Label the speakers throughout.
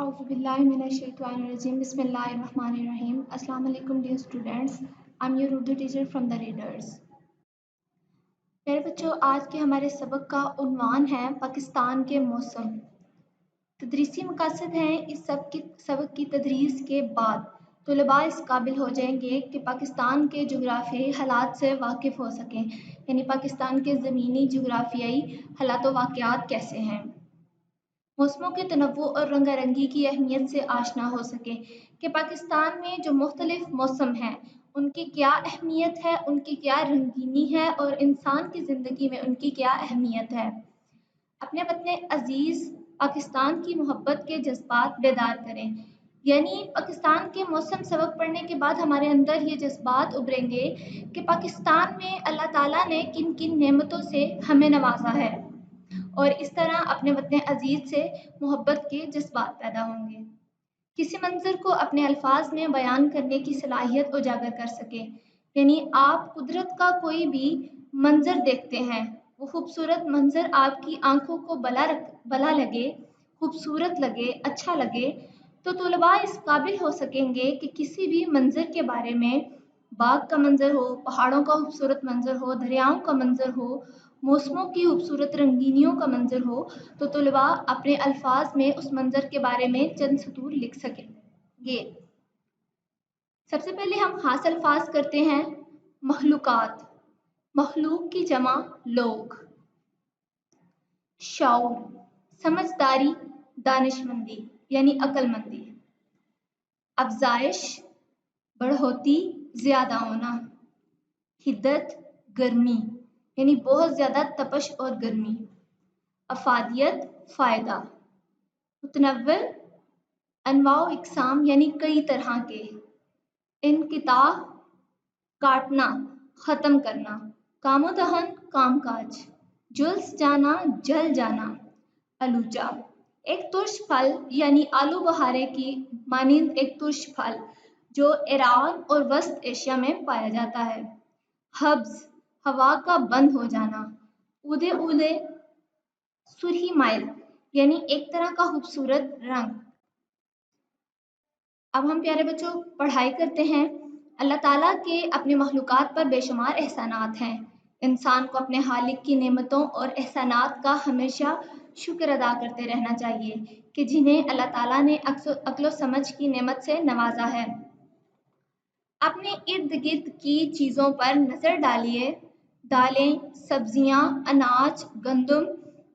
Speaker 1: Auzubillahiminash-shaytanir-rajim. Bismillahir-rahmanir-rahim. Assalamu alaikum dear students. I'm your Urdu teacher from the Readers. मेरे बच्चों, आज के हमारे सबक का उन्वान है पाकिस्तान के मौसम। तदरीसी मकासद हैं इस सबक की तदरीस के बाद तलबा इस काबिल हो जाएंगे कि पाकिस्तान के जोग्राफियाई हालात से वाकिफ़ हो सकें, यानी पाकिस्तान के ज़मीनी जोग्राफियाई हालात व वाक़यात कैसे हैं, मौसमों के तनव्वु और रंगारंगी की अहमियत से आशना हो सके कि पाकिस्तान में जो मुख्तलिफ मौसम हैं उनकी क्या अहमियत है, उनकी क्या रंगीनी है और इंसान की ज़िंदगी में उनकी क्या अहमियत है। अपने वतन अज़ीज़ पाकिस्तान की मोहब्बत के जज्बात बेदार करें, यानी पाकिस्तान के मौसम सबक पढ़ने के बाद हमारे अंदर ये जज्बात उभरेंगे कि पाकिस्तान में अल्लाह ताला ने किन किन नेमतों से हमें नवाजा है और इस तरह अपने वतन अजीज़ से मोहब्बत के जज्बात पैदा होंगे। किसी मंजर को अपने अल्फाज में बयान करने की सलाहियत उजागर कर सके, यानी आप कुदरत का कोई भी मंजर देखते हैं, वो खूबसूरत मंजर आपकी आंखों को भला लगे, खूबसूरत लगे, अच्छा लगे, तो तलबा इस काबिल हो सकेंगे कि किसी भी मंजर के बारे में, बाग का मंजर हो, पहाड़ों का खूबसूरत मंजर हो, दरियाओं का मंजर हो, मौसमों की खूबसूरत रंगीनियों का मंजर हो, तो तलबा अपने अल्फाज में उस मंजर के बारे में चंद सतूर लिख सकेंगे। सबसे पहले हम खास अल्फाज करते हैं मखलूकात। मखलूक की जमा लोग। शऊर समझदारी, दानिशमंदी यानी अक्लमंदी। अफजाइश बढ़ोती, ज्यादा होना। हिद्दत गर्मी यानी बहुत ज्यादा तपश और गर्मी। अफादियत फ़ायदा। मुतनव्विर अनवाउ इकसाम यानी कई तरह के। इनकिता काटना, ख़त्म करना। कामो दहन कामकाज। जुल्स जाना, जल जाना। अलूचा एक तुर्श फल यानी आलू बहारे की मानिंद एक तुर्श फल जो ईरान और वस्त एशिया में पाया जाता है। हब्स हवा का बंद हो जाना। उदे उदे सुरही माइल यानी एक तरह का खूबसूरत रंग। अब हम प्यारे बच्चों पढ़ाई करते हैं। अल्लाह ताला के अपने मखलूक़ात पर बेशुमार एहसानात हैं। इंसान को अपने खालिक की नेमतों और एहसानात का हमेशा शुक्र अदा करते रहना चाहिए कि जिन्हें अल्लाह ताला ने अक्ल समझ की नेमत से नवाजा है। अपने इर्द गिर्द की चीज़ों पर नज़र डालिए। दालें, सब्जियां, अनाज, गंदम,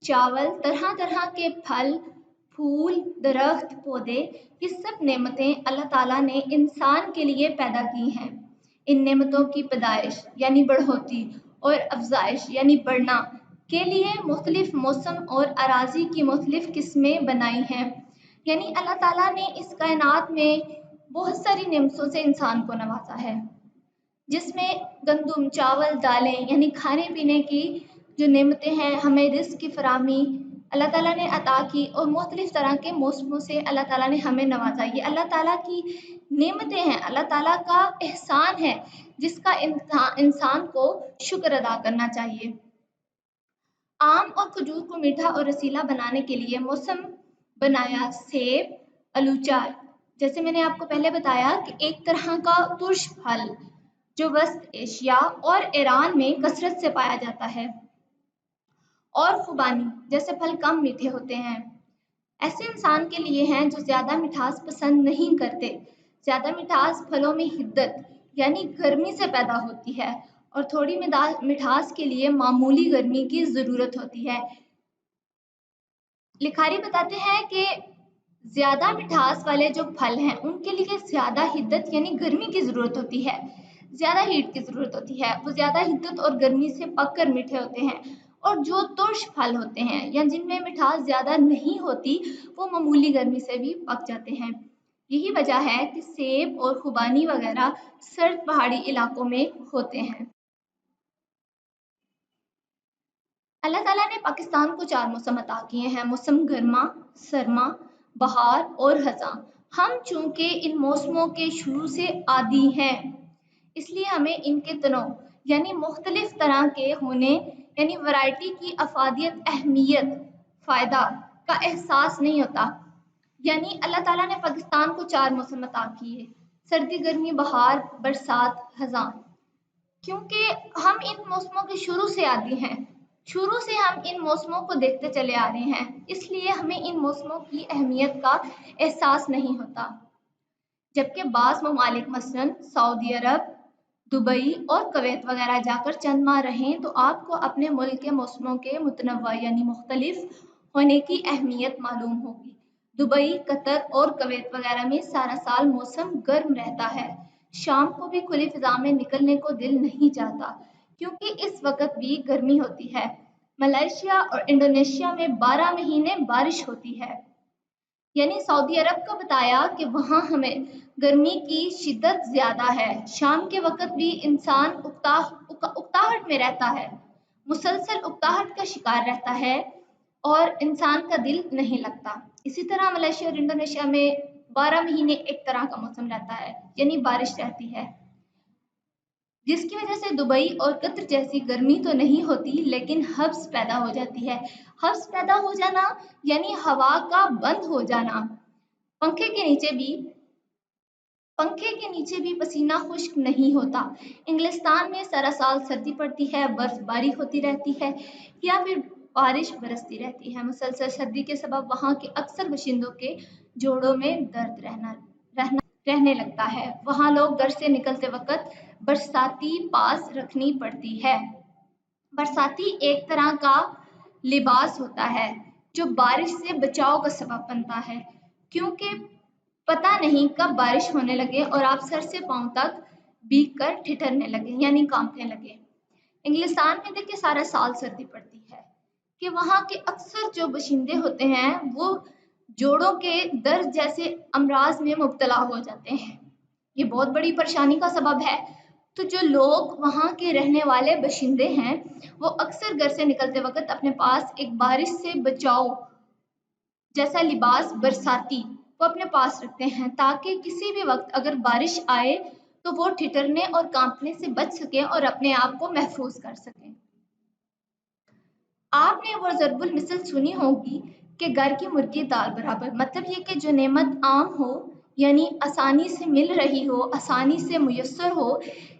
Speaker 1: चावल, तरह तरह के फल, फूल, दरख्त, पौधे, ये सब नेमतें अल्लाह ताला ने इंसान के लिए पैदा की हैं। इन नेमतों की पैदाइश यानी बढ़ोती और अफजाइश यानी बढ़ना के लिए मुख्तलिफ मौसम और अराजी की मुख्तलिफ किस्में बनाई हैं। यानी अल्लाह ताला ने इस कायनात में बहुत सारी नेमतों से इंसान को नवाजा है, जिसमें गंदम, चावल, दालें यानी खाने पीने की जो नेमतें हैं, हमें रिज़्क़ की फराहमी अल्लाह ताला ने अता की और मुख्तलिफ़ तरह के मौसमों से अल्लाह ताला ने हमें नवाजा। ये अल्लाह ताला की नेमतें हैं, अल्लाह ताला का एहसान है जिसका इंसान को शुक्र अदा करना चाहिए। आम और खजूर को मीठा और रसीला बनाने के लिए मौसम बनाया सेब, अलूचा। जैसे मैंने आपको पहले बताया कि एक तरह का तुर्श फल जो वस्त एशिया और ईरान में कसरत से पाया जाता है, और खुबानी जैसे फल कम मीठे होते हैं। ऐसे इंसान के लिए हैं जो ज़्यादा मिठास पसंद नहीं करते। ज़्यादा मिठास फलों में हिद्दत यानी गर्मी से पैदा होती है और थोड़ी मिठास के लिए मामूली गर्मी की ज़रूरत होती है। लिखारी बताते हैं कि ज़्यादा मिठास वाले जो फल हैं उनके लिए ज़्यादा हिद्दत यानी गर्मी की ज़रूरत होती है, ज़्यादा हीट की ज़रूरत होती है। वो ज़्यादा हिद्दत और गर्मी से पककर मीठे होते हैं। और जो तुर्श फल होते हैं या जिनमें मिठास ज़्यादा नहीं होती, वो मामूली गर्मी से भी पक जाते हैं। यही वजह है कि सेब और खुबानी वगैरह सर्द पहाड़ी इलाकों में होते हैं। अल्लाह ताला ने पाकिस्तान को 4 मौसम अता किए हैं, मौसम गर्मा, सरमा, बहार और ख़ज़ां। हम चूँकि इन मौसमों के शुरू से आदी हैं, इसलिए हमें इनके तनों यानी मुख्तलिफ तरह के होने यानी वैरायटी की अफादियत, अहमियत, फ़ायदा का एहसास नहीं होता। یعنی اللہ تعالیٰ نے پاکستان کو 4 موسم عطا کیے: سردی، گرمی، بہار، برسات، خزاں۔ کیونکہ ہم ان موسموں کے شروع سے عادی ہیں، شروع سے ہم ان موسموں کو دیکھتے چلے آ رہے ہیں، اس لیے ہمیں ان موسموں کی اہمیت کا احساس نہیں ہوتا۔ جبکہ بعض ممالک مثلاً سعودی عرب، دبئی اور کویت وغیرہ جا کر چند ماہ رہیں تو آپ کو اپنے ملک کے موسموں کے متنوع یعنی مختلف ہونے کی اہمیت معلوم ہوگی۔ دبئی، قطر اور کویت وغیرہ میں سارا سال موسم گرم رہتا ہے، شام کو بھی کھلی فضا میں نکلنے کو دل نہیں چاہتا کیونکہ اس وقت بھی گرمی ہوتی ہے۔ ملائیشیا اور انڈونیشیا میں 12 مہینے بارش ہوتی ہے۔ یعنی سعودی عرب کا بتایا کہ وہاں ہمیں گرمی کی شدت زیادہ ہے، شام کے وقت بھی انسان اکتاہٹ میں رہتا ہے، مسلسل اکتاہٹ کا شکار رہتا ہے اور انسان کا دل نہیں لگتا۔ اسی طرح ملائیشیا اور انڈونیشیا میں 12 مہینے ایک طرح کا موسم رہتا ہے، یعنی بارش رہتی ہے، جس کی وجہ سے دبئی اور قطر جیسی گرمی تو نہیں ہوتی لیکن حبس پیدا ہو جاتی ہے۔ حبس پیدا ہو جانا یعنی ہوا کا بند ہو جانا۔ پنکھے کے نیچے بھی پسینہ خشک نہیں ہوتا۔ انگلستان میں سارا سال سردی پڑتی ہے، برف باری ہوتی رہتی ہے یا پھر بارش برستی رہتی ہے۔ مسلسل سردی کے سبب وہاں کے اکثر باشندوں کے جوڑوں میں درد رہنے لگتا ہے۔ وہاں لوگ گھر سے نکلتے وقت برساتی پاس رکھنی پڑتی ہے۔ برساتی ایک طرح کا لباس ہوتا ہے جو بارش سے بچاؤ کا سبب بنتا ہے، کیونکہ پتہ نہیں کب بارش ہونے لگے اور آپ سر سے پاؤں تک بھیگ کر ٹھٹرنے لگے یعنی کانپنے لگے۔ انگلستان میں دیکھیں سارا سال سردی پڑتی ہے کہ وہاں کے اکثر جو باشندے ہوتے ہیں وہ جوڑوں کے درد جیسے امراض میں مبتلا ہو جاتے ہیں۔ یہ بہت بڑی پریشانی کا سبب ہے۔ تو جو لوگ وہاں کے رہنے والے باشندے ہیں وہ اکثر گھر سے نکلتے وقت اپنے پاس ایک بارش سے بچاؤ جیسا لباس برساتی وہ اپنے پاس رکھتے ہیں تاکہ کسی بھی وقت اگر بارش آئے تو وہ ٹھٹرنے اور کانپنے سے بچ سکیں اور اپنے آپ کو محفوظ کر سکیں۔ آپ نے وہ ضرب المثل سنی ہوگی کہ گھر کی مرغی دال برابر، مطلب یہ کہ جو نعمت عام ہو یعنی آسانی سے مل رہی ہو، آسانی سے میسر ہو،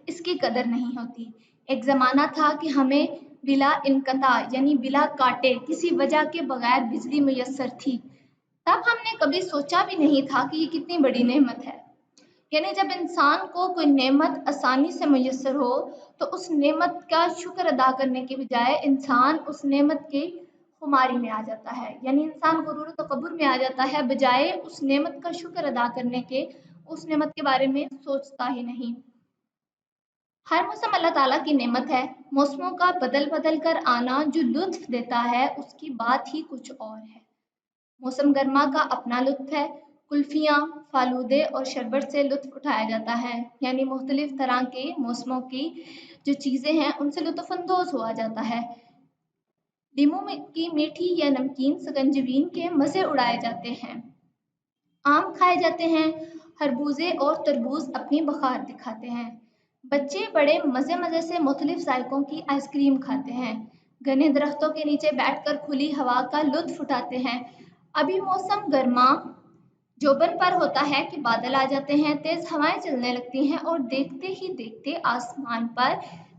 Speaker 1: اس کی قدر نہیں ہوتی۔ ایک زمانہ تھا کہ ہمیں بلا انقطاع یعنی بلا کاٹے کسی وجہ کے بغیر بجلی میسر تھی، تب ہم نے کبھی سوچا بھی نہیں تھا کہ یہ کتنی بڑی نعمت ہے۔ یعنی جب انسان کو کوئی نعمت آسانی سے میسر ہو تو اس نعمت کا شکر ادا کرنے کے بجائے انسان اس نعمت کی خماری میں آ جاتا ہے، یعنی انسان غرور و تکبر میں آ جاتا ہے، بجائے اس نعمت کا شکر ادا کرنے کے اس نعمت کے بارے میں سوچتا ہی نہیں۔ ہر موسم اللہ تعالیٰ کی نعمت ہے، موسموں کا بدل بدل کر آنا جو لطف دیتا ہے اس کی بات ہی کچھ اور ہے۔ موسم گرما کا اپنا لطف ہے، کلفیاں، فالودے اور شربت سے لطف اٹھایا جاتا ہے، یعنی مختلف طرح کے موسموں کی جو چیزیں ہیں ان سے لطف اندوز ہوا جاتا ہے۔ لیموں کی میٹھی یا نمکین سکنجبین کے مزے اڑائے جاتے ہیں، آم کھائے جاتے ہیں، خربوزے اور تربوز اپنی بخار دکھاتے ہیں، بچے بڑے مزے مزے سے مختلف ذائقوں کی آئس کریم کھاتے ہیں، گھنے درختوں کے نیچے بیٹھ کر کھلی ہوا کا لطف اٹھاتے ہیں۔ ابھی موسم گرما جوبن پر ہوتا ہے کہ بادل آ جاتے ہیں، تیز ہوائیں چلنے لگتی ہیں اور دیکھتے ہی دیکھتے آسمان پر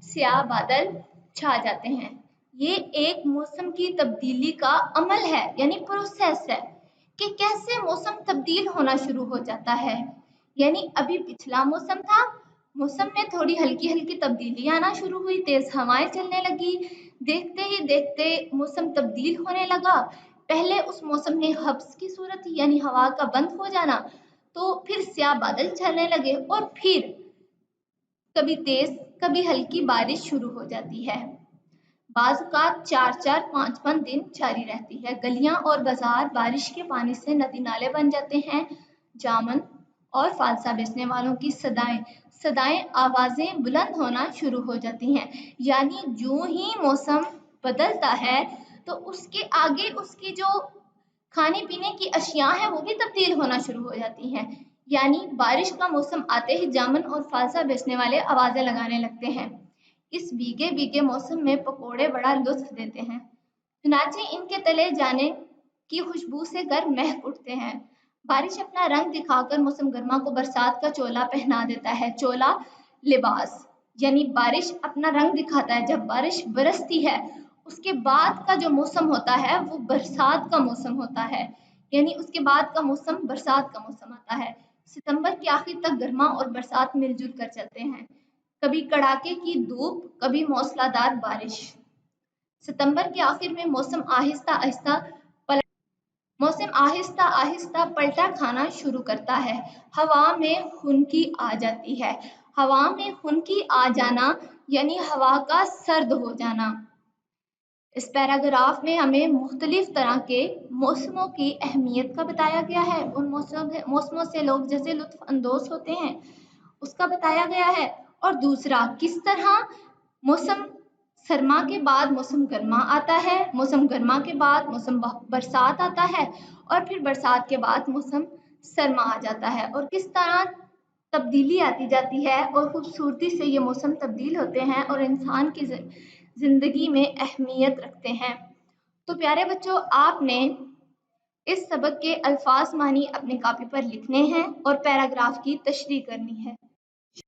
Speaker 1: سیاہ بادل چھا جاتے ہیں۔ یہ ایک موسم کی تبدیلی کا عمل ہے یعنی پروسیس ہے کہ کیسے موسم تبدیل ہونا شروع ہو جاتا ہے۔ یعنی ابھی پچھلا موسم تھا، موسم میں تھوڑی ہلکی ہلکی تبدیلی آنا شروع ہوئی، تیز ہوائیں چلنے لگی، دیکھتے ہی دیکھتے موسم تبدیل ہونے لگا۔ پہلے اس موسم نے حبس کی صورت یعنی ہوا کا بند ہو جانا، تو پھر سیاہ بادل چھانے لگے اور پھر کبھی تیز کبھی ہلکی بارش شروع ہو جاتی ہے۔ بعض اوقات 4-4 5 5 دن جاری رہتی ہے۔ گلیاں اور بازار بارش کے پانی سے ندی نالے بن جاتے ہیں، جامن اور فالسا بیچنے والوں کی صدائیں آوازیں بلند ہونا شروع ہو جاتی ہیں۔ یعنی جو ہی موسم بدلتا ہے تو اس کے آگے اس کی جو کھانے پینے کی اشیاء ہیں وہ بھی تبدیل ہونا شروع ہو جاتی ہیں۔ یعنی بارش کا موسم آتے ہی جامن اور فالسا بیچنے والے آوازیں لگانے لگتے ہیں، اس بھیگے بھیگے موسم میں پکوڑے بڑا لطف دیتے ہیں، چنانچہ ان کے تلے جانے کی خوشبو سے گھر مہک اٹھتے ہیں۔ बारिश अपना रंग दिखाकर मौसम गर्मा को बरसात का चोला पहना देता है। चोला लिबास, यानी बारिश अपना रंग दिखाता है। जब बारिश बरसती है उसके बाद का जो मौसम होता है वो बरसात का मौसम होता है, यानी उसके बाद का मौसम बरसात का मौसम आता है। सितंबर के आखिर तक गर्मा और बरसात मिलजुल कर चलते हैं, कभी कड़ाके की धूप, कभी मौसलाधार बारिश। सितंबर के आखिर में मौसम आहिस्ता आहिस्ता पलटा खाना शुरू करता है। हवा में खुनकी आ जाती है। हवा में खुनकी आ जाना यानी हवा का सर्द हो जाना। इस पैराग्राफ में हमें मुख्तलिफ तरह के मौसमों की अहमियत का बताया गया है। उन मौसमों से लोग जैसे लुत्फ अंदोज होते हैं उसका बताया गया है। और दूसरा, किस तरह मौसम सरमा के बाद मौसम गर्मा आता है, मौसम गर्मा के बाद मौसम बरसात आता है, और फिर बरसात के बाद मौसम सरमा आ जाता है, और किस तरह तब्दीली आती जाती है और खूबसूरती से ये मौसम तब्दील होते हैं और इंसान की ज़िंदगी में अहमियत रखते हैं। तो प्यारे बच्चों, आपने इस सबक के अल्फाज मानी अपने कापी पर लिखने हैं और पैराग्राफ की तशरीह करनी है।